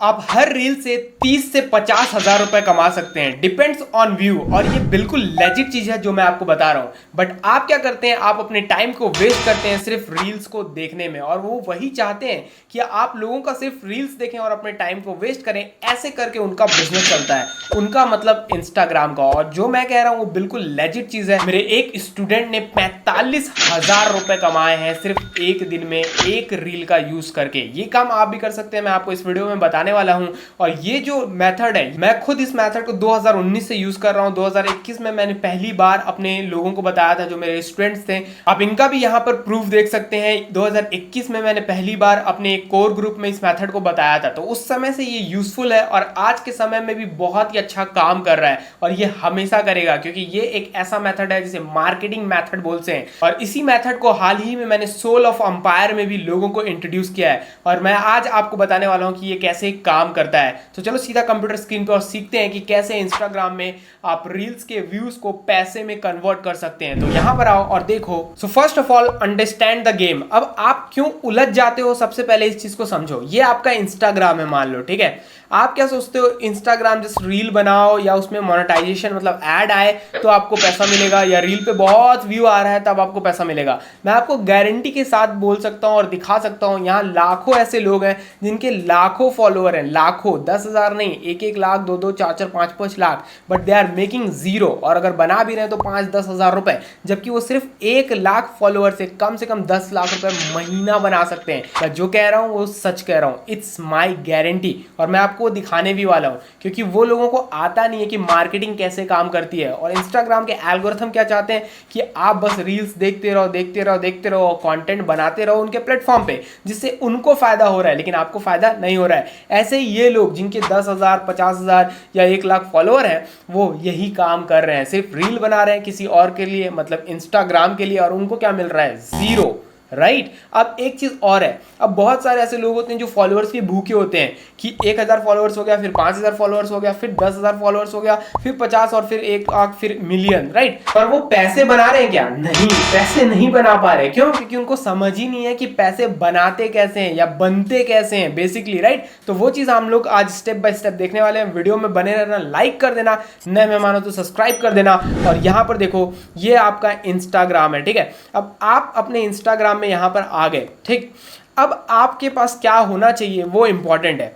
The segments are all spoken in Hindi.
आप हर रील से 30 से 50 हजार रुपए कमा सकते हैं, डिपेंड्स ऑन व्यू। और ये बिल्कुल लेजिट चीज है जो मैं आपको बता रहा हूं। बट आप क्या करते हैं, आप अपने टाइम को वेस्ट करते हैं सिर्फ रील्स को देखने में, और वो वही चाहते हैं कि आप लोगों का सिर्फ रील्स देखें और अपने टाइम को वेस्ट करें। ऐसे करके उनका बिजनेस चलता है, उनका मतलब इंस्टाग्राम का। और जो मैं कह रहा हूं वो बिल्कुल लेजिट चीज है। मेरे एक स्टूडेंट ने 45,000 रुपए कमाए हैं सिर्फ एक दिन में, एक रील का यूज करके। ये काम आप भी कर सकते हैं, मैं आपको इस वीडियो में बताने वाला हूं। और ये जो मेथड है, मैं खुद इस मेथड को 2019 से यूज कर रहा हूं। 2021 में मैंने पहली बार अपने लोगों को बताया था, जो मेरे स्टूडेंट्स थे। आप इनका भी यहां पर प्रूफ देख सकते हैं। 2021 में मैंने पहली बार अपने एक कोर ग्रुप में इस मेथड को बताया था, तो उस समय से ये यूजफुल है और आज के समय में भी बहुत ही अच्छा काम कर रहा है। और ये हमेशा करेगा, क्योंकि ये एक ऐसा मेथड है जिसे मार्केटिंग मेथड बोलते हैं। और इसी मेथड को हाल ही में मैंने सोल ऑफ अंपायर में भी लोगों को इंट्रोड्यूस किया है, और मैं आज आपको बताने वाला हूं कि ये कैसे काम करता है। तो चलो सीधा कंप्यूटर स्क्रीन पर और सीखते हैं कि कैसे इंस्टाग्राम में आप रील्स के व्यूज को पैसे में कन्वर्ट कर सकते हैं। तो यहां पर आओ और देखो। So first of all understand the game. अब आप क्यों उलझ जाते हो, सबसे पहले इस चीज को समझो। ये आपका इंस्टाग्राम है मान लो, ठीक है। आप क्या सोचते हो, इंस्टाग्राम जस्ट रील बनाओ या उसमें मोनेटाइजेशन मतलब ऐड आए तो आपको पैसा मिलेगा, या रील पे बहुत व्यू आ रहा है तब आपको पैसा मिलेगा। मैं आपको गारंटी के साथ बोल सकता हूं और दिखा सकता हूं, यहाँ लाखों ऐसे लोग हैं जिनके लाखों फॉलोअर हैं, लाखों, 10,000 नहीं, 1-1 lakh, 2-2, 4-4, 5-5 lakh, but they are making zero. और अगर बना भी रहे हैं तो 5-10 हजार रुपए, जबकि वो सिर्फ 1 लाख फॉलोअर से कम 10 लाख रुपए महीना बना सकते हैं। मैं जो कह रहा हूं वो सच कह रहा हूं, इट्स माई गारंटी। और मैं आपको दिखाने भी वाला हूं, क्योंकि वो लोगों को आता नहीं है कि मार्केटिंग कैसे काम करती है। और इंस्टाग्राम के एल्गोरिथम क्या चाहते हैं कि आप बस रील्स देखते रहो, देखते रहो, देखते रहो, कंटेंट बनाते रहो उनके प्लेटफॉर्म पे, जिससे उनको फायदा हो रहा है लेकिन आपको फायदा नहीं हो रहा है। ऐसे ही ये लोग जिनके 10,000, 50,000 या 1 लाख फॉलोअर हैं, वो यही काम कर रहे हैं, सिर्फ रील बना रहे हैं किसी और के लिए, मतलब इंस्टाग्राम के लिए, और उनको क्या मिल रहा है, जीरो। राइट। अब एक चीज और है, अब बहुत सारे ऐसे लोग होते हैं जो फॉलोअर्स के भूखे होते हैं कि 1,000 फॉलोअर्स हो गया, फिर 5,000 फॉलोअर्स हो गया, फिर 10,000 फॉलोअर्स हो गया, फिर 50, और फिर 1 लाख, फिर मिलियन। राइट। पर वो पैसे बना रहे हैं क्या? नहीं, पैसे नहीं बना पा रहे। क्यों? क्योंकि उनको समझ ही नहीं है कि पैसे बनाते कैसे हैं या बनते कैसे हैं बेसिकली। राइट। तो वो चीज हम लोग आज स्टेप बाय स्टेप देखने वाले हैं। वीडियो में बने रहना, लाइक कर देना, नए मेहमान हो तो सब्सक्राइब कर देना। और यहां पर देखो, ये आपका इंस्टाग्राम है, ठीक है। अब आप अपने इंस्टाग्राम में यहां पर आ गए, ठीक। अब आपके पास क्या होना चाहिए वो इंपॉर्टेंट है।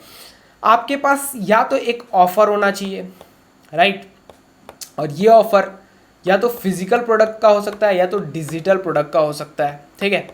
आपके पास या तो एक ऑफर होना चाहिए, राइट। और ये ऑफर या तो फिजिकल प्रोडक्ट का हो सकता है या तो डिजिटल प्रोडक्ट का हो सकता है, ठीक है।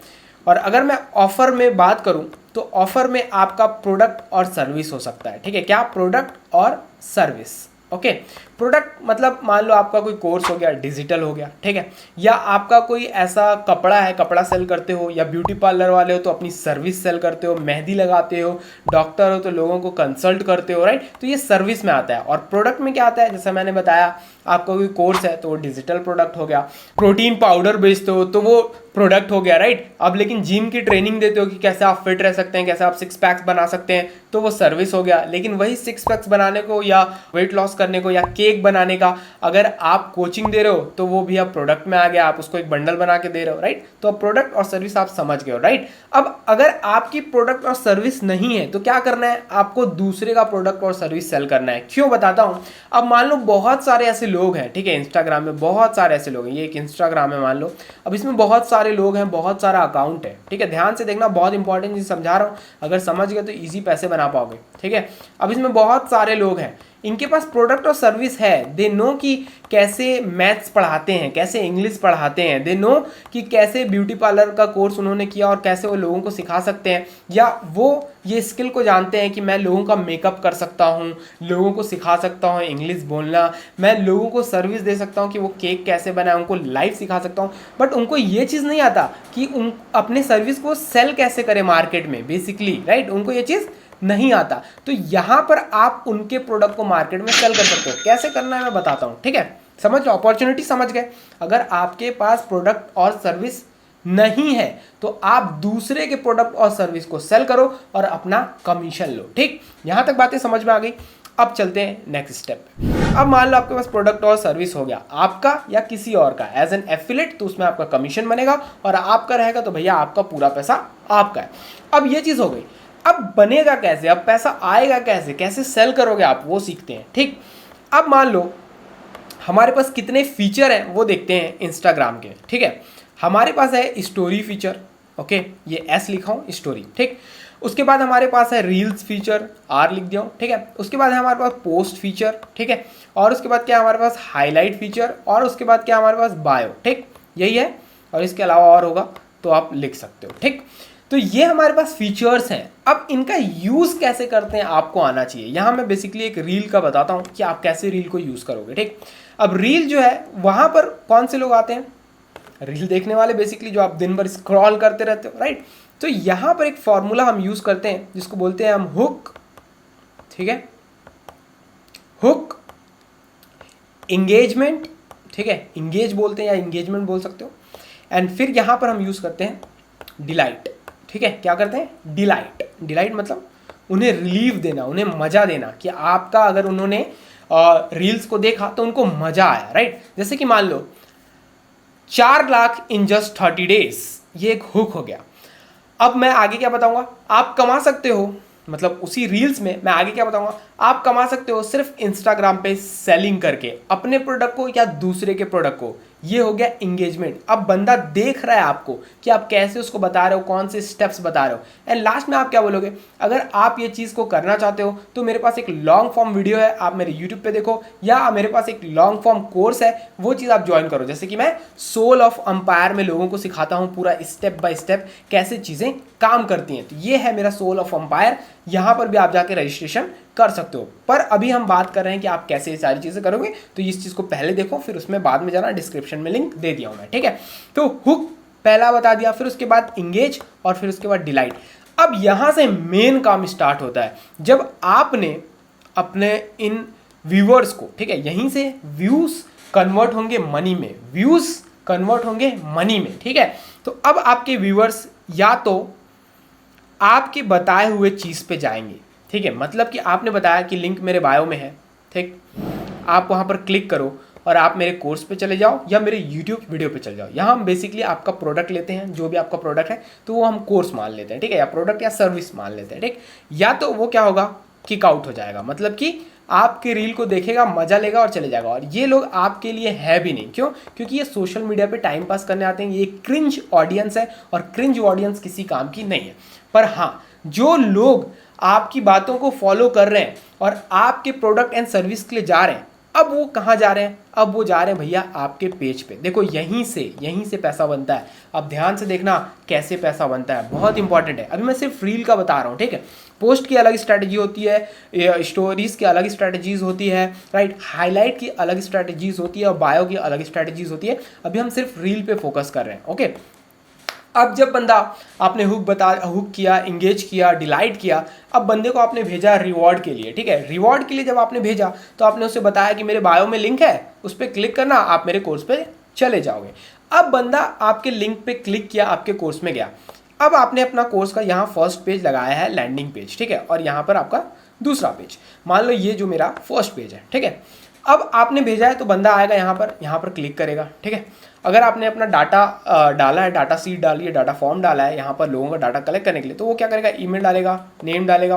और अगर मैं ऑफर में बात करूं तो ऑफर में आपका प्रोडक्ट और सर्विस हो सकता है, ठीक है। क्या? प्रोडक्ट और सर्विस। ओके। प्रोडक्ट मतलब मान लो आपका कोई कोर्स हो गया, डिजिटल हो गया, ठीक है। या आपका कोई ऐसा कपड़ा है, कपड़ा सेल करते हो, या ब्यूटी पार्लर वाले हो तो अपनी सर्विस सेल करते हो, मेहंदी लगाते हो, डॉक्टर हो तो लोगों को कंसल्ट करते हो, राइट। तो ये सर्विस में आता है। और प्रोडक्ट में क्या आता है, जैसे मैंने बताया, आपका कोई कोर्स है तो वो डिजिटल प्रोडक्ट हो गया। प्रोटीन पाउडर बेचते हो तो वो प्रोडक्ट हो गया, राइट। अब लेकिन जिम की ट्रेनिंग देते हो कि कैसे आप फिट रह सकते हैं, कैसे आप 6 पैक्स बना सकते हैं, तो वो सर्विस हो गया। लेकिन वही 6 पैक्स बनाने को या वेट लॉस करने को या केक बनाने का अगर आप कोचिंग दे रहे हो तो वो भी अब प्रोडक्ट में आ गया, आप उसको एक बंडल बना के दे रहे हो, राइट। तो अब प्रोडक्ट और सर्विस आप समझ गए हो, राइट। अब अगर आपकी प्रोडक्ट और सर्विस नहीं है तो क्या करना है, आपको दूसरे का प्रोडक्ट और सर्विस सेल करना है। क्यों? बताता हूं। अब मान लो बहुत सारे ऐसे लोग हैं, ठीक है, इंस्टाग्राम में बहुत सारे ऐसे लोग हैं। ये एक इंस्टाग्राम है मान लो, अब इसमें बहुत सारे लोग हैं, बहुत सारा अकाउंट है, ठीक है। ध्यान से देखना, बहुत इंपॉर्टेंट चीज समझा रहा हूं, अगर समझ गए तो इजी पैसे बना पाओगे, ठीक है। अब इसमें बहुत सारे लोग हैं, इनके पास प्रोडक्ट और सर्विस है। दे नो कि कैसे मैथ्स पढ़ाते हैं, कैसे इंग्लिश पढ़ाते हैं, दे नो कि कैसे ब्यूटी पार्लर का कोर्स उन्होंने किया और कैसे वो लोगों को सिखा सकते हैं, या वो ये स्किल को जानते हैं कि मैं लोगों का मेकअप कर सकता हूँ, लोगों को सिखा सकता हूँ इंग्लिश बोलना, मैं लोगों को सर्विस दे सकता हूँ कि वो केक कैसे बनाए, उनको लाइव सिखा सकता हूँ। बट उनको ये चीज़ नहीं आता कि उन अपने सर्विस को सेल कैसे करें मार्केट में बेसिकली, राइट। उनको ये चीज़ नहीं आता। तो यहां पर आप उनके प्रोडक्ट को मार्केट में सेल कर सकते हो। कैसे करना है मैं बताता हूं, ठीक है। समझ लो, अपॉर्चुनिटी समझ गए। अगर आपके पास प्रोडक्ट और सर्विस नहीं है तो आप दूसरे के प्रोडक्ट और सर्विस को सेल करो और अपना कमीशन लो, ठीक। यहां तक बातें समझ में आ गई। अब चलते हैं नेक्स्ट स्टेप पे। अब मान लो आपके पास प्रोडक्ट और सर्विस हो गया, आपका या किसी और का, एज एन एफिलिएट, तो उसमें आपका कमीशन बनेगा, और आपका रहेगा तो भैया आपका पूरा पैसा आपका है। अब ये चीज हो गई। अब बनेगा कैसे, अब पैसा आएगा कैसे, कैसे सेल करोगे आप, वो सीखते हैं। ठीक, अब मान लो हमारे पास कितने फीचर हैं वो देखते हैं इंस्टाग्राम के। ठीक है, हमारे पास है स्टोरी फीचर, ओके, ये एस लिखा हूँ स्टोरी। ठीक, उसके बाद हमारे पास है रील्स फीचर, आर लिख दिया हूँ। ठीक है, उसके बाद है हमारे पास पोस्ट फीचर। ठीक है, और उसके बाद क्या है हमारे पास हाईलाइट फीचर, और उसके बाद क्या हमारे पास बायो। ठीक, यही है, और इसके अलावा और होगा तो आप लिख सकते हो। ठीक, तो ये हमारे पास फीचर्स हैं। अब इनका यूज़ कैसे करते हैं आपको आना चाहिए। यहाँ मैं बेसिकली एक रील का बताता हूँ कि आप कैसे रील को यूज़ करोगे। ठीक, अब रील जो है वहाँ पर कौन से लोग आते हैं, रील देखने वाले, बेसिकली जो आप दिन भर स्क्रॉल करते रहते हो, राइट। तो यहाँ पर एक फॉर्मूला हम यूज़ करते हैं जिसको बोलते हैं हम हुक। ठीक है, हुक, इंगेजमेंट, ठीक है, इंगेज बोलते हैं या इंगेजमेंट बोल सकते हो, एंड फिर यहाँ पर हम यूज़ करते हैं डिलाइट। ठीक है, क्या करते हैं, डिलाइट। डिलाइट मतलब उन्हें रिलीफ देना, उन्हें मज़ा देना, कि आपका अगर उन्होंने रील्स को देखा तो उनको मज़ा आया, राइट। जैसे कि मान लो 4 लाख इन जस्ट 30 डेज, ये एक हुक हो गया। अब मैं आगे क्या बताऊंगा, आप कमा सकते हो, मतलब उसी रील्स में मैं आगे क्या बताऊंगा, आप कमा सकते हो सिर्फ इंस्टाग्राम पे सेलिंग करके अपने प्रोडक्ट को या दूसरे के प्रोडक्ट को। ये हो गया इंगेजमेंट। अब बंदा देख रहा है आपको कि आप कैसे उसको बता रहे हो, कौन से स्टेप्स बता रहे हो, एंड लास्ट में आप क्या बोलोगे, अगर आप ये चीज़ को करना चाहते हो तो मेरे पास एक लॉन्ग फॉर्म वीडियो है, आप मेरे यूट्यूब पे देखो, या मेरे पास एक लॉन्ग फॉर्म कोर्स है, वो चीज़ आप ज्वाइन करो। जैसे कि मैं सोल ऑफ अंपायर में लोगों को सिखाता हूँ पूरा स्टेप बाय स्टेप कैसे चीज़ें काम करती हैं। तो ये है मेरा सोल ऑफ अंपायर, यहाँ पर भी आप जाके रजिस्ट्रेशन कर सकते हो। पर अभी हम बात कर रहे हैं कि आप कैसे ये सारी चीज़ें करोगे, तो इस चीज़ को पहले देखो, फिर उसमें बाद में जाना, डिस्क्रिप्शन में लिंक दे दिया हूँ मैं। ठीक है, तो हुक पहला बता दिया, फिर उसके बाद इंगेज, और फिर उसके बाद डिलाइट। अब यहाँ से मेन काम स्टार्ट होता है, जब आपने अपने इन व्यूअर्स को, ठीक है, यहीं से व्यूज़ कन्वर्ट होंगे मनी में, व्यूज़ कन्वर्ट होंगे मनी में। ठीक है, तो अब आपके व्यूअर्स या तो आपके बताए हुए चीज़ पे जाएंगे। ठीक है, मतलब कि आपने बताया कि लिंक मेरे बायो में है, ठीक, आप वहाँ पर क्लिक करो और आप मेरे कोर्स पे चले जाओ या मेरे यूट्यूब वीडियो पे चले जाओ। यहाँ हम बेसिकली आपका प्रोडक्ट लेते हैं, जो भी आपका प्रोडक्ट है तो वो हम कोर्स मान लेते हैं, ठीक है, या प्रोडक्ट या सर्विस मान लेते हैं। ठीक, या तो वो क्या होगा, किक आउट हो जाएगा, मतलब कि आपके रील को देखेगा, मजा लेगा और चले जाएगा। और ये लोग आपके लिए है भी नहीं, क्यों, क्योंकि ये सोशल मीडिया पे टाइम पास करने आते हैं, ये क्रिंज ऑडियंस है, और क्रिंज ऑडियंस किसी काम की नहीं है। पर हाँ, जो लोग आपकी बातों को फॉलो कर रहे हैं और आपके प्रोडक्ट एंड सर्विस के लिए जा रहे हैं, अब वो कहाँ जा रहे हैं, अब वो जा रहे हैं भैया आपके पेज पे। देखो यहीं से पैसा बनता है। अब ध्यान से देखना कैसे पैसा बनता है, बहुत इंपॉर्टेंट है। अभी मैं सिर्फ रील का बता रहा हूँ, ठीक है, पोस्ट की अलग स्ट्रैटेजी होती है, स्टोरीज की अलग स्ट्रैटेजीज होती है, राइट, हाईलाइट की अलग स्ट्रैटेजीज होती है, और बायो की अलग स्ट्रैटेजीज होती है। अभी हम सिर्फ रील पे फोकस कर रहे हैं, ओके। अब जब बंदा आपने हुक किया, इंगेज किया, डिलाइट किया, अब बंदे को आपने भेजा रिवॉर्ड के लिए। ठीक है, रिवॉर्ड के लिए जब आपने भेजा तो आपने उसे बताया कि मेरे बायो में लिंक है, उस पर क्लिक करना, आप मेरे कोर्स पे चले जाओगे। अब बंदा आपके लिंक पे क्लिक किया, आपके कोर्स में गया। अब आपने अपना कोर्स का यहाँ फर्स्ट पेज लगाया है, लैंडिंग पेज, ठीक है, और यहाँ पर आपका दूसरा पेज, मान लो ये जो मेरा फर्स्ट पेज है, ठीक है। अब आपने भेजा है तो बंदा आएगा यहाँ पर क्लिक करेगा, ठीक है। अगर आपने अपना डाटा डाला है, डाटा सीट डाली है, डाटा फॉर्म डाला है यहाँ पर लोगों का डाटा कलेक्ट करने के लिए, तो वो क्या करेगा, ईमेल डालेगा, नेम डालेगा,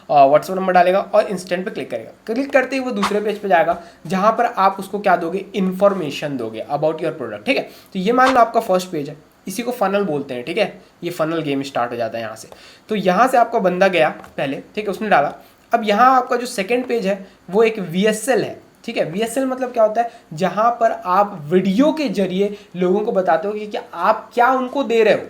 व्हाट्सएप नंबर डालेगा और इंस्टेंट पे क्लिक करेगा। क्लिक करते ही वो दूसरे पेज पे जाएगा जहाँ पर आप उसको क्या दोगे, इन्फॉर्मेशन दोगे अबाउट योर प्रोडक्ट, ठीक है। तो ये मान लो आपका फर्स्ट पेज है, इसी को फनल बोलते हैं, ठीक है। ये फनल गेम स्टार्ट हो जाता है यहाँ से। तो यहाँ से आपका बंदा गया पहले, ठीक है, उसने डाला। अब यहाँ आपका जो सेकेंड पेज है वो एक VSL है, ठीक है। VSL मतलब क्या होता है, जहां पर आप वीडियो के जरिए लोगों को बताते हो कि क्या आप क्या उनको दे रहे हो,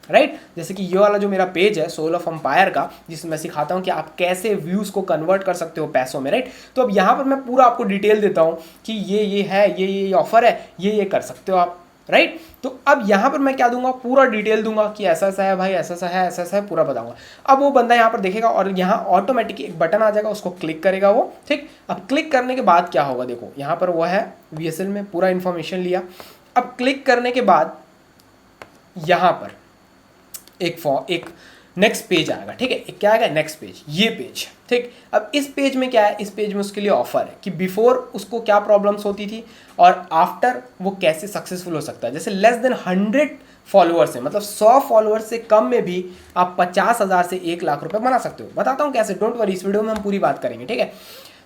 राइट। जैसे कि ये वाला जो मेरा पेज है सोल ऑफ अंपायर का, जिसमें मैं सिखाता हूं कि आप कैसे व्यूज को कन्वर्ट कर सकते हो पैसों में, राइट। तो अब यहाँ पर मैं पूरा आपको डिटेल देता हूँ कि ये है, ये ऑफर है, ये कर सकते हो आप, राइट। तो अब यहाँ पर मैं क्या दूंगा, पूरा डिटेल दूंगा कि ऐसा ऐसा है भाई, ऐसा ऐसा है, पूरा बताऊंगा। अब वो बंदा यहाँ पर देखेगा और यहाँ ऑटोमेटिक एक बटन आ जाएगा, उसको क्लिक करेगा वो, ठीक। अब क्लिक करने के बाद क्या होगा, देखो यहाँ पर वो है VSL में पूरा इंफॉर्मेशन लिया। अब क्लिक करने के बाद यहाँ पर एक नेक्स्ट पेज आएगा, ठीक है। क्या आएगा, नेक्स्ट पेज, ये पेज, ठीक। अब इस पेज में क्या है, इस पेज में उसके लिए ऑफर है कि बिफोर उसको क्या प्रॉब्लम्स होती थी और आफ्टर वो कैसे सक्सेसफुल हो सकता है। जैसे लेस देन 100 फॉलोअर्स हैं, मतलब 100 फॉलोअर्स से कम में भी आप 50,000 से 1 लाख रुपए बना सकते हो। बताता हूँ कैसे, डोंट वरी, इस वीडियो में हम पूरी बात करेंगे, ठीक है।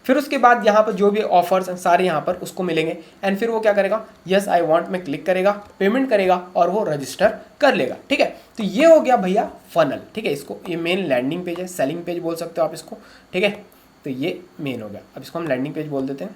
फिर उसके बाद यहाँ पर जो भी ऑफर्स हैं सारे यहाँ पर उसको मिलेंगे, एंड फिर वो क्या करेगा, यस आई वांट में क्लिक करेगा, पेमेंट करेगा और वो रजिस्टर कर लेगा, ठीक है। तो ये हो गया भैया फनल, ठीक है। इसको ये मेन लैंडिंग पेज है, सेलिंग पेज बोल सकते हो आप इसको, ठीक है। तो ये मेन हो गया, अब इसको हम लैंडिंग पेज बोल देते हैं,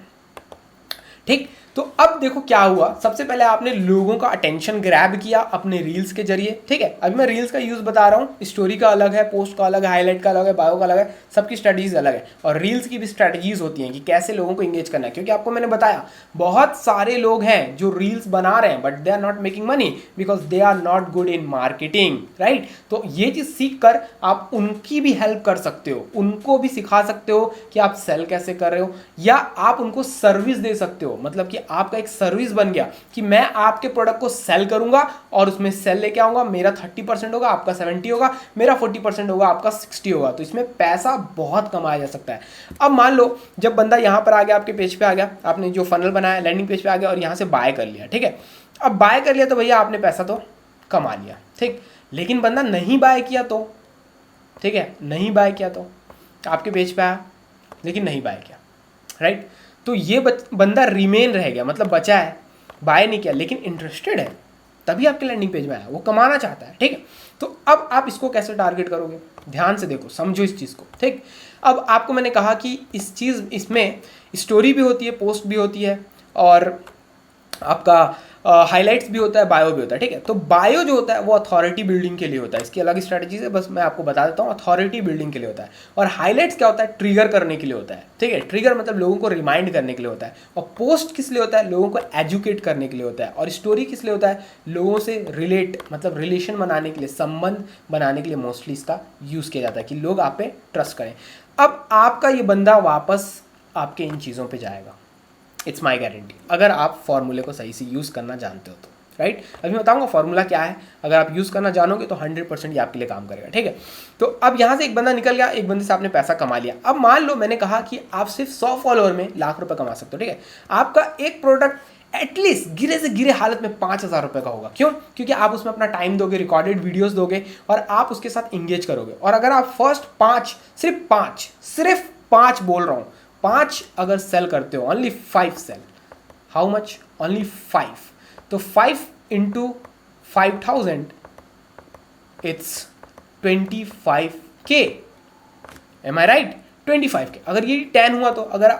ठीक। तो अब देखो क्या हुआ, सबसे पहले आपने लोगों का अटेंशन ग्रैब किया अपने रील्स के जरिए, ठीक है। अभी मैं रील्स का यूज़ बता रहा हूँ, स्टोरी का अलग है, पोस्ट का अलग है, हाईलाइट का अलग है, बायो का अलग है, सबकी स्ट्रेटजीज अलग है। और रील्स की भी स्ट्रेटजीज होती हैं कि कैसे लोगों को इंगेज करना है, क्योंकि आपको मैंने बताया बहुत सारे लोग हैं जो रील्स बना रहे हैं but they are not making money because they are not good in marketing, right. तो ये चीज़ सीख कर आप उनकी भी हेल्प कर सकते हो, उनको भी सिखा सकते हो कि आप सेल कैसे कर रहे हो, या आप उनको सर्विस दे सकते हो, मतलब कि आपका एक सर्विस बन गया कि मैं आपके प्रोडक्ट को सेल करूंगा और उसमें सेल लेके आऊंगा, मेरा 30% होगा, आपका 70 होगा, मेरा 40% होगा, आपका 60 होगा। तो इसमें पैसा बहुत कमाया जा सकता है। अब मान लो जब बंदा यहां पर आ गया, आपके पेज पे आ गया, आपने जो फनल बनाया लैंडिंग पेज पे आ गया और यहां से बाय कर लिया, ठीक है। अब बाय कर लिया तो भैया आपने पैसा तो कमा लिया, ठीक। लेकिन बंदा नहीं बाय किया तो, ठीक है, नहीं बाय किया तो आपके पेज पे आया लेकिन नहीं बाय किया, राइट। तो ये बंदा रिमेन रह गया, मतलब बचा है, बाय नहीं किया लेकिन इंटरेस्टेड है, तभी आपके लैंडिंग पेज में आया, वो कमाना चाहता है, ठीक है। तो अब आप इसको कैसे टारगेट करोगे, ध्यान से देखो, समझो इस चीज़ को, ठीक। अब आपको मैंने कहा कि इसमें स्टोरी भी होती है, पोस्ट भी होती है और आपका हाइलाइट्स भी होता है, बायो भी होता है, ठीक है। तो बायो जो होता है वो अथॉरिटी बिल्डिंग के लिए होता है, इसकी अलग स्ट्रैटेजीज है, बस मैं आपको बता देता हूँ। अथॉरिटी बिल्डिंग के लिए होता है और हाइलाइट्स क्या होता है, ट्रिगर करने के लिए होता है, ठीक है। ट्रिगर मतलब लोगों को रिमाइंड करने के लिए होता है, और पोस्ट किस लिए होता है, लोगों को एजुकेट करने के लिए होता है, और स्टोरी किस लिए होता है, लोगों से रिलेट मतलब रिलेशन बनाने के लिए, संबंध बनाने के लिए मोस्टली इसका यूज़ किया जाता है कि लोग आप पे ट्रस्ट करें। अब आपका ये बंदा वापस आपके इन चीज़ों पर जाएगा, इट्स माई गारंटी, अगर आप फॉर्मूले को सही से यूज़ करना जानते हो तो, राइट। अभी मैं बताऊंगा फॉर्मूला क्या है, अगर आप यूज़ करना जानोगे तो 100% ये आपके लिए काम करेगा, ठीक है। तो अब यहाँ से एक बंदा निकल गया, एक बंदे से आपने पैसा कमा लिया। अब मान लो मैंने कहा कि आप सिर्फ 100 फॉलोअर में लाख रुपए कमा सकते हो, ठीक है। आपका एक प्रोडक्ट एटलीस्ट गिरे से गिरे हालत में 5,000 रुपये का होगा, क्यों, क्योंकि आप उसमें अपना टाइम दोगे, रिकॉर्डेड वीडियोस दोगे और आप उसके साथ इंगेज करोगे। और अगर आप फर्स्ट 5 सिर्फ 5 बोल रहा हूँ, 5 अगर सेल करते हो, only 5 sale, how much, only 5, तो 5 into 5,000 it's 25K, am I right, 25K। अगर ये 10 हुआ तो अगर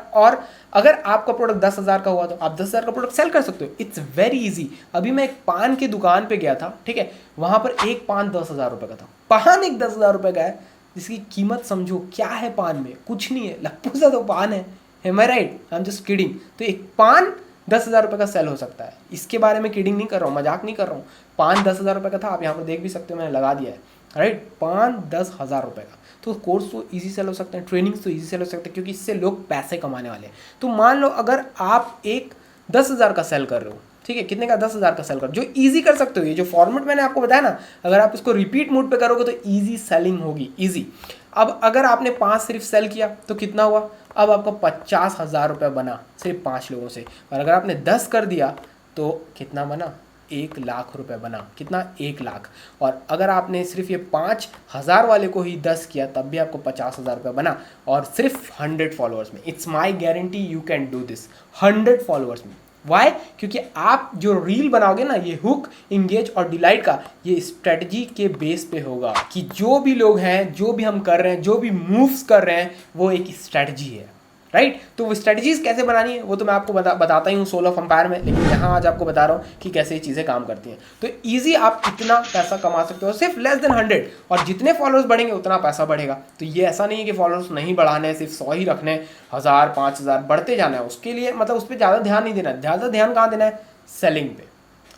आपका प्रोडक्ट 10,000 का हुआ तो आप 10,000 का प्रोडक्ट सेल कर सकते हो, इट्स वेरी इजी। अभी मैं एक पान की दुकान पे गया था, ठीक है, वहां पर एक पान 10,000 रुपये का था, पान एक 10,000 रुपये का है, जिसकी कीमत समझो क्या है, पान में कुछ नहीं है, लप्पू सा तो पान है, am I right, I am just kidding. तो एक पान 10,000 रुपये का सेल हो सकता है, इसके बारे में किडिंग नहीं कर रहा हूँ, मजाक नहीं कर रहा हूँ। पान 10,000 रुपये का था, आप यहाँ पर देख भी सकते हो, मैंने लगा दिया है, राइट। पान 10,000 रुपये का, तो कोर्स तो इजी सेल हो सकते हैं, ट्रेनिंग्स तो इजी सेल हो सकते हैं, क्योंकि इससे लोग पैसे कमाने वाले हैं। तो मान लो अगर आप एक 10,000 का सेल कर रहे हो, ठीक है, कितने का, 10,000 का सेल कर, जो इजी कर सकते हो। ये जो फॉर्मेट मैंने आपको बताया ना, अगर आप इसको रिपीट मोड पे करोगे तो इजी सेलिंग होगी, इजी। अब अगर आपने 5 सिर्फ सेल किया तो कितना हुआ, अब आपको 50,000 रुपये बना सिर्फ 5 लोगों से। और अगर आपने 10 कर दिया तो कितना बना, 1 लाख रुपए बना, कितना, 1 लाख। और अगर आपने सिर्फ ये 5,000 वाले को ही 10 किया तब भी आपको 50,000 रुपये बना, और सिर्फ 100 फॉलोअर्स में। It's my guarantee you can do this 100 followers में। वाई, क्योंकि आप जो रील बनाओगे ना, ये हुक, इंगेज और डिलाइट का ये स्ट्रेटजी के बेस पे होगा कि जो भी लोग हैं, जो भी हम कर रहे हैं, जो भी मूव्स कर रहे हैं, वो एक स्ट्रेटजी है, राइट। तो वो स्ट्रेटजीज कैसे बनानी है वो तो मैं आपको बताता ही हूँ सोल ऑफ एम्पायर में, लेकिन यहाँ आज आपको बता रहा हूँ कि कैसे ये चीज़ें काम करती हैं। तो ईजी आप इतना पैसा कमा सकते हो सिर्फ लेस देन 100, और जितने फॉलोअर्स बढ़ेंगे उतना पैसा बढ़ेगा। तो ये ऐसा नहीं है कि फॉलोअर्स नहीं बढ़ाने हैं, सिर्फ 100 ही रखने, 1,000 5,000 बढ़ते जाना है, उसके लिए मतलब उस पर ज़्यादा ध्यान नहीं देना है। ज़्यादा ध्यान कहाँ देना है, सेलिंग पे,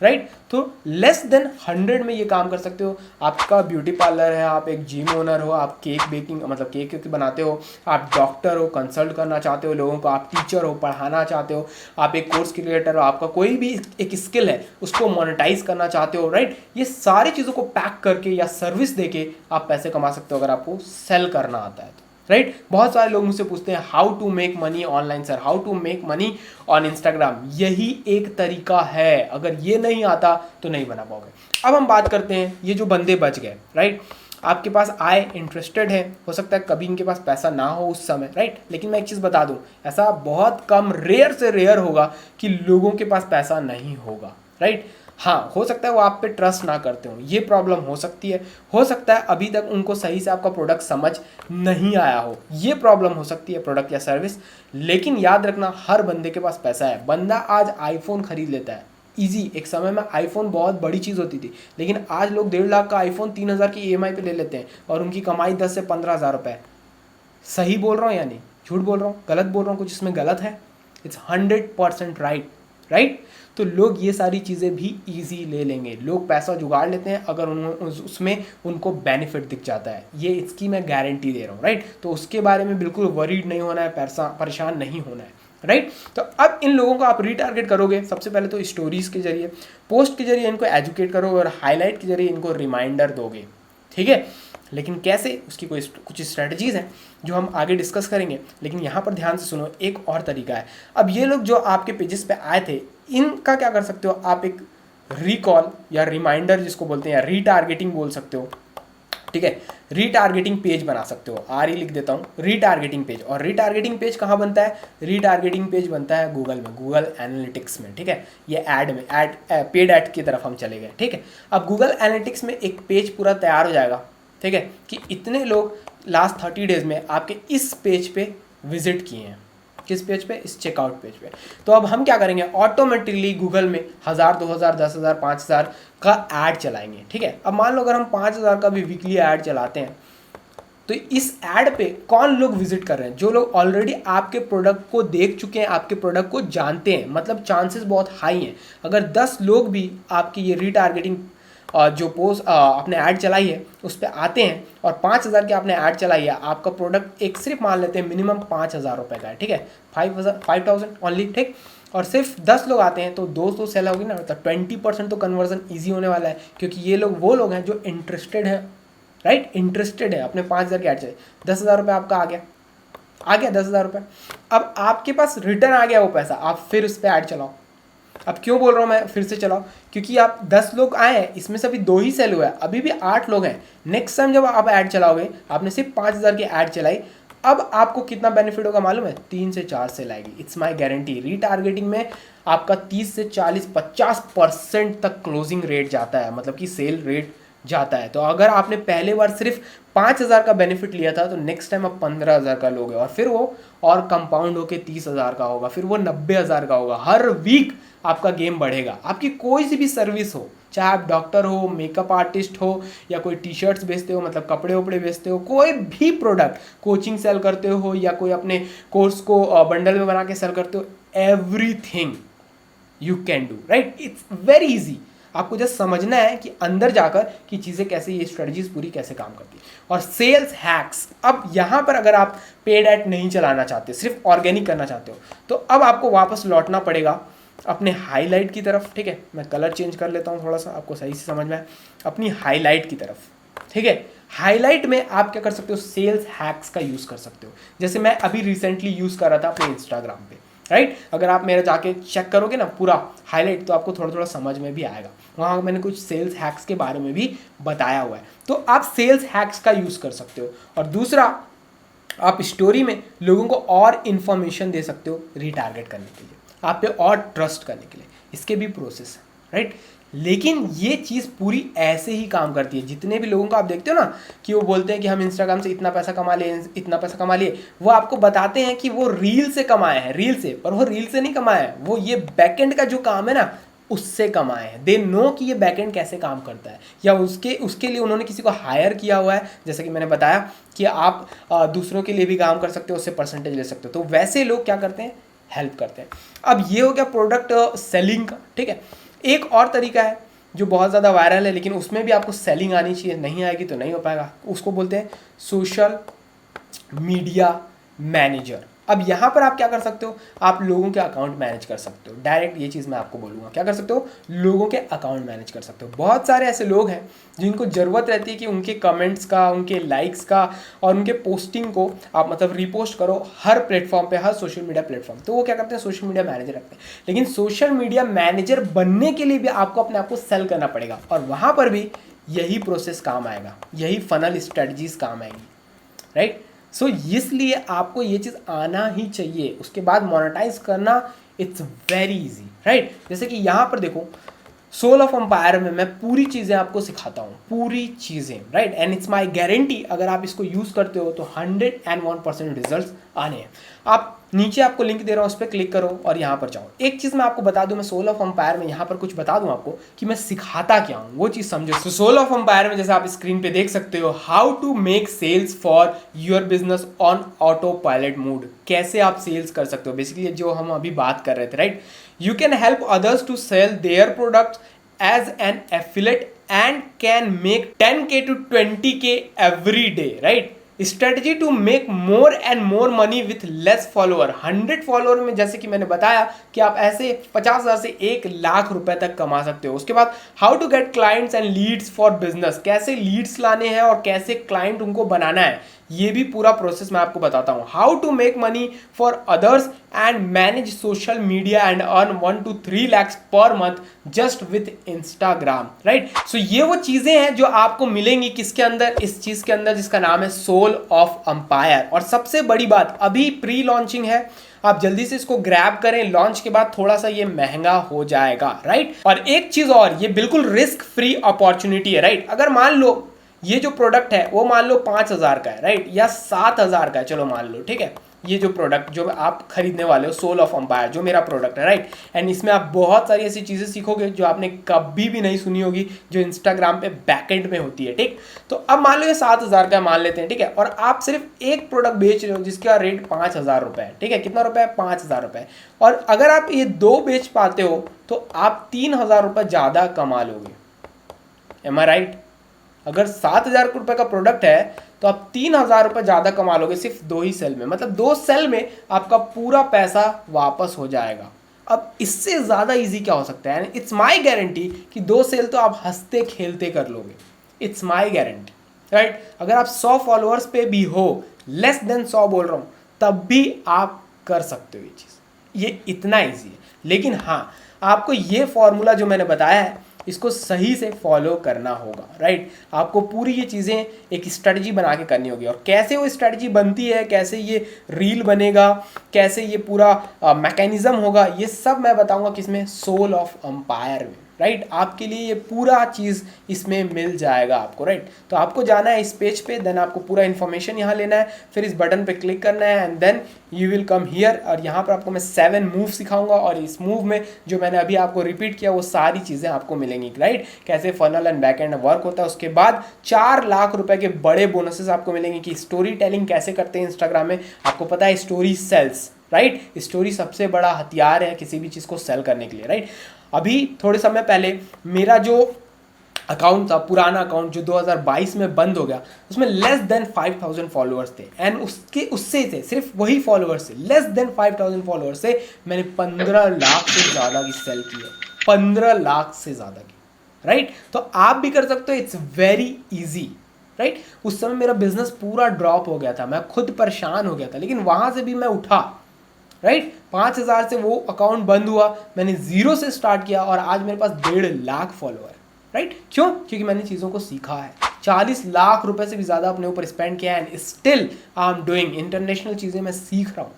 राइट। तो लेस देन 100 में ये काम कर सकते हो। आपका ब्यूटी पार्लर है, आप एक जिम ओनर हो, आप केक बेकिंग मतलब केक बनाते हो, आप डॉक्टर हो, कंसल्ट करना चाहते हो लोगों को, आप टीचर हो, पढ़ाना चाहते हो, आप एक कोर्स क्रिएटर हो, आपका कोई भी एक स्किल है उसको मोनेटाइज करना चाहते हो, राइट। ये सारी चीज़ों को पैक करके या सर्विस देके आप पैसे कमा सकते हो अगर आपको सेल करना आता है तो, राइट बहुत सारे लोग मुझसे पूछते हैं how to make money online sir, how to make money on Instagram. यही एक तरीका है, अगर ये नहीं आता तो नहीं बना पाओगे। अब हम बात करते हैं ये जो बंदे बच गए, राइट आपके पास आए, इंटरेस्टेड है, हो सकता है कभी इनके पास पैसा ना हो उस समय, राइट लेकिन मैं एक चीज़ बता दूं, ऐसा बहुत कम, रेयर से रेयर होगा कि लोगों के पास पैसा नहीं होगा, राइट हाँ हो सकता है वो आप पे ट्रस्ट ना करते हो, ये प्रॉब्लम हो सकती है। हो सकता है अभी तक उनको सही से आपका प्रोडक्ट समझ नहीं आया हो, ये प्रॉब्लम हो सकती है प्रोडक्ट या सर्विस। लेकिन याद रखना हर बंदे के पास पैसा है। बंदा आज आईफोन खरीद लेता है इजी, एक समय में आईफोन बहुत बड़ी चीज़ होती थी, लेकिन आज लोग 1.5 लाख का आईफोन 3,000 की EMI पे ले लेते हैं और उनकी कमाई 10 से 15,000 रुपये। सही बोल रहा हूँ या नहीं, झूठ बोल रहा हूँ, गलत बोल रहा हूँ, कुछ इसमें गलत है? It's 100% right, right. तो लोग ये सारी चीज़ें भी इजी ले लेंगे, लोग पैसा जुगाड़ लेते हैं अगर उसमें उनको बेनिफिट दिख जाता है, ये इसकी मैं गारंटी दे रहा हूँ, राइट। तो उसके बारे में बिल्कुल वरीड नहीं होना है, परेशान नहीं होना है, राइट। तो अब इन लोगों को आप रीटारगेट करोगे सबसे पहले तो स्टोरीज के जरिए, पोस्ट के जरिए इनको एजुकेट करोगे और हाईलाइट के जरिए इनको रिमाइंडर दोगे, ठीक है। लेकिन कैसे, उसकी कुछ स्ट्रेटजीज हैं जो हम आगे डिस्कस करेंगे। लेकिन यहाँ पर ध्यान से सुनो, एक और तरीका है। अब ये लोग जो आपके पेजेस पे आए थे, इनका क्या कर सकते हो आप, एक रिकॉल या रिमाइंडर जिसको बोलते हैं, या रीटारगेटिंग बोल सकते हो, ठीक है। रीटारगेटिंग पेज बना सकते हो, लिख देता हूँ रीटारगेटिंग पेज। और रीटारगेटिंग पेज कहाँ बनता है? रीटारगेटिंग पेज बनता है गूगल में, गूगल एनालिटिक्स में, ठीक है। ये ऐड में, पेड ऐड की तरफ हम चले गए, ठीक है। अब गूगल एनालिटिक्स में एक पेज पूरा तैयार हो जाएगा, ठीक है, कि इतने लोग लास्ट 30 डेज में आपके इस पेज पे विजिट किए हैं। किस पेज पे? इस चेकआउट पेज पे। तो अब हम क्या करेंगे, ऑटोमेटिकली गूगल में 1000, 2000, 10,000, 5,000 का ऐड चलाएंगे, ठीक है। अब मान लो अगर हम 5,000 का भी वीकली ऐड चलाते हैं, तो इस ऐड पे कौन लोग विजिट कर रहे हैं? जो लोग ऑलरेडी आपके प्रोडक्ट को देख चुके हैं, आपके प्रोडक्ट को जानते हैं, मतलब चांसेस बहुत हाई हैं। अगर 10 लोग भी आपकी ये रीटारगेटिंग जो पोस्ट आपने ऐड चलाई है उस पर आते हैं और 5,000 की आपने ऐड चलाई है, आपका प्रोडक्ट एक सिर्फ मान लेते हैं मिनिमम 5,000 रुपये का है, ठीक है, 5,000 ओनली, ठीक। और सिर्फ 10 लोग आते हैं तो 200 सेल होगी ना, मतलब 20% तो कन्वर्जन ईजी होने वाला है, क्योंकि ये लोग वो लोग हैं जो इंटरेस्टेड हैं, राइट, इंटरेस्टेड है। अपने 5,000 की ऐड चले, 10,000 रुपये आपका आ गया 10,000 रुपये। अब आपके पास रिटर्न आ गया वो पैसा, आप फिर उस पर ऐड चलाओ। अब क्यों बोल रहा हूँ मैं फिर से चलाओ? क्योंकि आप 10 लोग आए हैं, इसमें से अभी 2 ही सेल हुआ है, अभी भी 8 लोग हैं। नेक्स्ट टाइम जब आप ऐड चलाओगे, आपने सिर्फ 5,000 की ऐड चलाई, अब आपको कितना बेनिफिट होगा मालूम है? 3 से 4 सेल आएगी, इट्स माय गारंटी। रीटारगेटिंग में आपका 30 से 40, 50% तक क्लोजिंग रेट जाता है, मतलब कि सेल रेट जाता है। तो अगर आपने पहले बार सिर्फ 5,000 का बेनिफिट लिया था, तो नेक्स्ट टाइम आप 15,000 का लोगे, और फिर वो और कंपाउंड होके 30,000 का होगा, फिर वो 90,000 का होगा। हर वीक आपका गेम बढ़ेगा। आपकी कोई सी भी सर्विस हो, चाहे आप डॉक्टर हो, मेकअप आर्टिस्ट हो, या कोई टी-शर्ट्स बेचते हो, मतलब कपड़े वपड़े बेचते हो, कोई भी प्रोडक्ट, कोचिंग सेल करते हो, या कोई अपने कोर्स को बंडल में बना के सेल करते हो, everything you can do, right. It's very easy. आपको जस्ट समझना है कि अंदर जाकर कि चीज़ें कैसे, ये स्ट्रेटजीज पूरी कैसे काम करती है। और सेल्स हैक्स, अब यहाँ पर अगर आप पेड ऐड नहीं चलाना चाहते, सिर्फ ऑर्गेनिक करना चाहते हो, तो अब आपको वापस लौटना पड़ेगा अपने हाईलाइट की तरफ, ठीक है। मैं कलर चेंज कर लेता हूँ थोड़ा सा, आपको सही से समझ में आए, अपनी हाईलाइट की तरफ, ठीक है। हाईलाइट में आप क्या कर सकते हो? सेल्स हैक्स का यूज़ कर सकते हो। जैसे मैं अभी रिसेंटली यूज़ कर रहा था अपने इंस्टाग्राम पे, राइट। अगर आप मेरा जाके चेक करोगे ना पूरा हाईलाइट, तो आपको थोड़ा थोड़ा समझ में भी आएगा। वहाँ मैंने कुछ सेल्स हैक्स के बारे में भी बताया हुआ है, तो आप सेल्स हैक्स का यूज़ कर सकते हो। और दूसरा, आप स्टोरी में लोगों को और इन्फॉर्मेशन दे सकते हो रीटारगेट करने के लिए, आप पे और ट्रस्ट करने के लिए। इसके भी प्रोसेस है, राइट। लेकिन ये चीज़ पूरी ऐसे ही काम करती है। जितने भी लोगों को आप देखते हो ना कि वो बोलते हैं कि हम इंस्टाग्राम से इतना पैसा कमा लिए, इतना पैसा कमा लिए, वो आपको बताते हैं कि वो रील से कमाए हैं, रील से। और वो रील से नहीं कमाए हैं, वो ये बैकएंड का जो काम है ना, उससे कमाए हैं। दे नो कि ये बैकएंड कैसे काम करता है, या उसके लिए उन्होंने किसी को हायर किया हुआ है। जैसे कि मैंने बताया कि आप दूसरों के लिए भी काम कर सकते हो, उससे परसेंटेज ले सकते हो। तो वैसे लोग क्या करते हैं? हेल्प करते हैं। अब ये हो गया प्रोडक्ट सेलिंग का, ठीक है। एक और तरीका है जो बहुत ज़्यादा वायरल है, लेकिन उसमें भी आपको सेलिंग आनी चाहिए, नहीं आएगी तो नहीं हो पाएगा। उसको बोलते हैं सोशल मीडिया मैनेजर, अब यहाँ पर आप क्या कर सकते हो, आप लोगों के अकाउंट मैनेज कर सकते हो। डायरेक्ट ये चीज़ मैं आपको बोलूँगा, क्या कर सकते हो, लोगों के अकाउंट मैनेज कर सकते हो। बहुत सारे ऐसे लोग हैं जिनको ज़रूरत रहती है कि उनके कमेंट्स का, उनके लाइक्स का और उनके पोस्टिंग को आप मतलब रिपोस्ट करो हर प्लेटफॉर्म पे, हर सोशल मीडिया प्लेटफॉर्म। तो वो क्या करते हैं, सोशल मीडिया मैनेजर रखते हैं। लेकिन सोशल मीडिया मैनेजर बनने के लिए भी आपको अपने आप को सेल करना पड़ेगा, और वहाँ पर भी यही प्रोसेस काम आएगा, यही फनल स्ट्रेटजीज काम आएगी, राइट। सो इसलिए आपको ये चीज़ आना ही चाहिए। उसके बाद मोनेटाइज करना इट्स वेरी इजी, राइट। जैसे कि यहाँ पर देखो, सोल ऑफ एम्पायर में मैं पूरी चीज़ें आपको सिखाता हूँ, पूरी चीज़ें, right. And it's my guarantee, अगर आप इसको यूज़ करते हो तो 101% रिजल्ट आने हैं। आप नीचे आपको लिंक दे रहा हूँ, उस पर क्लिक करो और यहाँ पर जाओ। एक चीज़ मैं आपको बता दूँ, मैं सोल ऑफ एम्पायर में यहाँ पर कुछ बता दूँ आपको कि मैं सिखाता क्या हूँ, वो चीज़ समझो। तो सोल ऑफ एम्पायर में जैसे आप स्क्रीन पे देख सकते हो, how to make sales for your business on auto pilot mode, कैसे आप सेल्स कर सकते हो, बेसिकली जो हम अभी बात कर रहे थे, right. You can help others to sell their products as an affiliate and can make 10K to 20K every day, right? Strategy to make more and more money with less follower। 100 follower में जैसे कि मैंने बताया कि आप ऐसे 50,000 से 1,00,000 रुपए तक कमा सकते हो। उसके बाद how to get clients and leads for business, कैसे लीड्स लाने हैं और कैसे क्लाइंट उनको बनाना है, ये भी पूरा प्रोसेस मैं आपको बताता हूँ। How to make money for others and manage social media and earn 1 to 3 lakhs per month just with Instagram, right. So ये वो चीजें हैं जो आपको मिलेंगी किसके अंदर, इस चीज के अंदर जिसका नाम है सोल ऑफ एम्पायर। और सबसे बड़ी बात, अभी प्री लॉन्चिंग है, आप जल्दी से इसको ग्रैब करें, लॉन्च के बाद थोड़ा सा ये महंगा हो जाएगा, राइट। और एक चीज और, ये बिल्कुल रिस्क फ्री अपॉर्चुनिटी है, राइट। अगर मान लो ये जो प्रोडक्ट है वो मान लो 5,000 का है, राइट, या 7,000 का है, चलो मान लो, ठीक है। ये जो प्रोडक्ट जो आप खरीदने वाले हो, सोल ऑफ एम्पायर जो मेरा प्रोडक्ट है, राइट। एंड इसमें आप बहुत सारी ऐसी चीज़ें सीखोगे जो आपने कभी भी नहीं सुनी होगी, जो इंस्टाग्राम पे बैकएंड में होती है, ठीक। तो अब मान लो ये 7,000 का मान लेते हैं, ठीक है, और आप सिर्फ एक प्रोडक्ट बेच रहे हो जिसका रेट 5,000 रुपये है, ठीक है। कितना रुपये है, 5,000 रुपये। और अगर आप ये 2 बेच पाते हो तो आप 3,000 रुपये ज़्यादा कमा लोगे। M I right? अगर 7,000 रुपये का प्रोडक्ट है तो आप 3,000 रुपये ज़्यादा कमा लोगे सिर्फ 2 ही सेल में, मतलब 2 सेल में आपका पूरा पैसा वापस हो जाएगा। अब इससे ज़्यादा इजी क्या हो सकता है? इट्स माई गारंटी कि 2 सेल तो आप हंसते खेलते कर लोगे। It's my guarantee, right. अगर आप 100 फॉलोअर्स पे भी हो, लेस देन 100 बोल रहा हूँ, तब भी आप कर सकते हो ये चीज़। ये इतना ईजी है। लेकिन हाँ, आपको ये फॉर्मूला जो मैंने बताया है इसको सही से फॉलो करना होगा, राइट। आपको पूरी ये चीज़ें एक स्ट्रेटजी बना के करनी होगी। और कैसे वो स्ट्रेटजी बनती है, कैसे ये रील बनेगा, कैसे ये पूरा मैकेनिज्म होगा, ये सब मैं बताऊंगा किसमें, सोल ऑफ एम्पायर में, राइट। आपके लिए ये पूरा चीज़ इसमें मिल जाएगा आपको, राइट। तो आपको जाना है इस पेज पे, देन आपको पूरा इन्फॉर्मेशन यहाँ लेना है, फिर इस बटन पे क्लिक करना है and then you will come here. और यहाँ पर आपको मैं 7 मूव सिखाऊंगा और इस मूव में जो मैंने अभी आपको रिपीट किया वो सारी चीज़ें आपको मिलेंगी, राइट। कैसे funnel and back and work होता है। उसके बाद 4 लाख रुपए के बड़े बोनसेस आपको मिलेंगे कि स्टोरी टेलिंग कैसे करते हैं इंस्टाग्राम में। आपको पता है स्टोरी सेल्स, राइट। स्टोरी सबसे बड़ा हथियार है किसी भी चीज़ को सेल करने के लिए, राइट। अभी थोड़े समय पहले मेरा जो अकाउंट था, पुराना अकाउंट जो 2022 में बंद हो गया, उसमें लेस देन 5,000 फॉलोअर्स थे एंड उससे थे सिर्फ वही फॉलोअर्स से, लेस देन 5,000 फॉलोअर्स से मैंने 15 लाख से ज़्यादा की सेल की है, 15 लाख से ज़्यादा की, राइट। तो आप भी कर सकते हो, इट्स वेरी ईजी, राइट। उस समय मेरा बिजनेस पूरा ड्रॉप हो गया था, मैं खुद परेशान हो गया था, लेकिन वहाँ से भी मैं उठा, राइट। 5,000 से वो अकाउंट बंद हुआ, मैंने 0 से स्टार्ट किया और आज मेरे पास 1.5 लाख फॉलोअर, राइट। क्यों? क्योंकि मैंने चीज़ों को सीखा है। 40 लाख रुपए से भी ज़्यादा अपने ऊपर स्पेंड किया है and still I am doing. International चीज़ें मैं सीख रहा हूँ,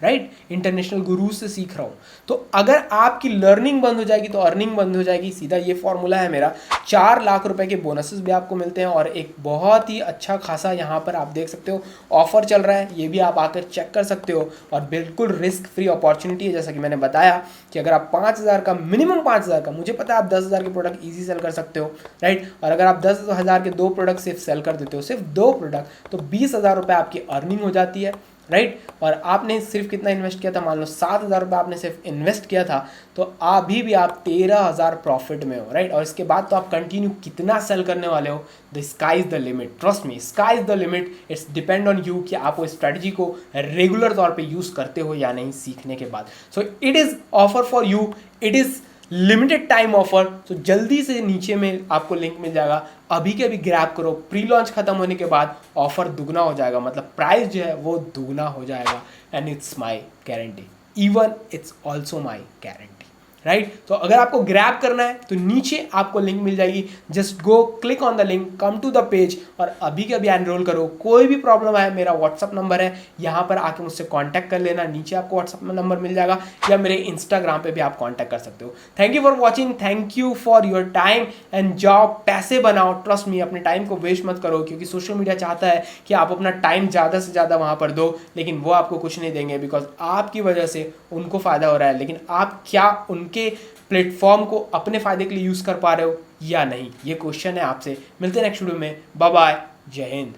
राइट। इंटरनेशनल गुरु से सीख रहा हूँ। तो अगर आपकी लर्निंग बंद हो जाएगी तो अर्निंग बंद हो जाएगी, सीधा ये फॉर्मूला है मेरा। 4 लाख रुपए के बोनसेस भी आपको मिलते हैं और एक बहुत ही अच्छा खासा यहाँ पर आप देख सकते हो ऑफर चल रहा है, ये भी आप आकर चेक कर सकते हो। और बिल्कुल रिस्क फ्री अपॉर्चुनिटी है, जैसा कि मैंने बताया कि अगर आप 5,000 का, मिनिमम 5,000 का, मुझे पता है आप 10,000 के प्रोडक्ट ईजी सेल कर सकते हो, राइट। और अगर आप 10,000 के 2 प्रोडक्ट सिर्फ सेल कर देते हो, सिर्फ 2 प्रोडक्ट, तो 20,000 रुपये आपकी अर्निंग हो जाती है, राइट। और आपने सिर्फ कितना इन्वेस्ट किया था, मान लो 7,000 रुपये आपने सिर्फ इन्वेस्ट किया था, तो अभी भी आप 13,000 प्रॉफिट में हो, राइट। और इसके बाद तो आप कंटिन्यू कितना सेल करने वाले हो, the sky is the limit, trust me, sky is the limit. It's depend on you कि आप वो स्ट्रेटजी को रेगुलर तौर पे यूज़ करते हो या नहीं सीखने के बाद। So it is offer for you, it is limited time offer. तो जल्दी से नीचे में आपको लिंक मिल जाएगा, अभी के अभी ग्रैब करो। प्री लॉन्च खत्म होने के बाद ऑफर दुगना हो जाएगा, मतलब प्राइस जो है वो दुगना हो जाएगा। And it's my guarantee, even it's also my guarantee, right. तो अगर आपको ग्रैब करना है तो नीचे आपको लिंक मिल जाएगी, just go click on the link, come to the page और अभी के अभी एनरोल करो। कोई भी प्रॉब्लम है, मेरा व्हाट्सअप नंबर है, यहाँ पर आके मुझसे कांटेक्ट कर लेना, नीचे आपको व्हाट्सअप नंबर मिल जाएगा, या मेरे इंस्टाग्राम पे भी आप कांटेक्ट कर सकते हो। Thank you for watching, thank you for your time and जाओ पैसे बनाओ। ट्रस्ट मी, अपने टाइम को वेस्ट मत करो, क्योंकि सोशल मीडिया चाहता है कि आप अपना टाइम ज़्यादा से ज़्यादा वहाँ पर दो, लेकिन वो आपको कुछ नहीं देंगे, बिकॉज आपकी वजह से उनको फ़ायदा हो रहा है, लेकिन आप क्या उनके प्लेटफॉर्म को अपने फ़ायदे के लिए यूज़ कर पा रहे हो या नहीं, ये क्वेश्चन है आपसे। मिलते हैं नेक्स्ट वीडियो में, बाय बाय, जय हिंद।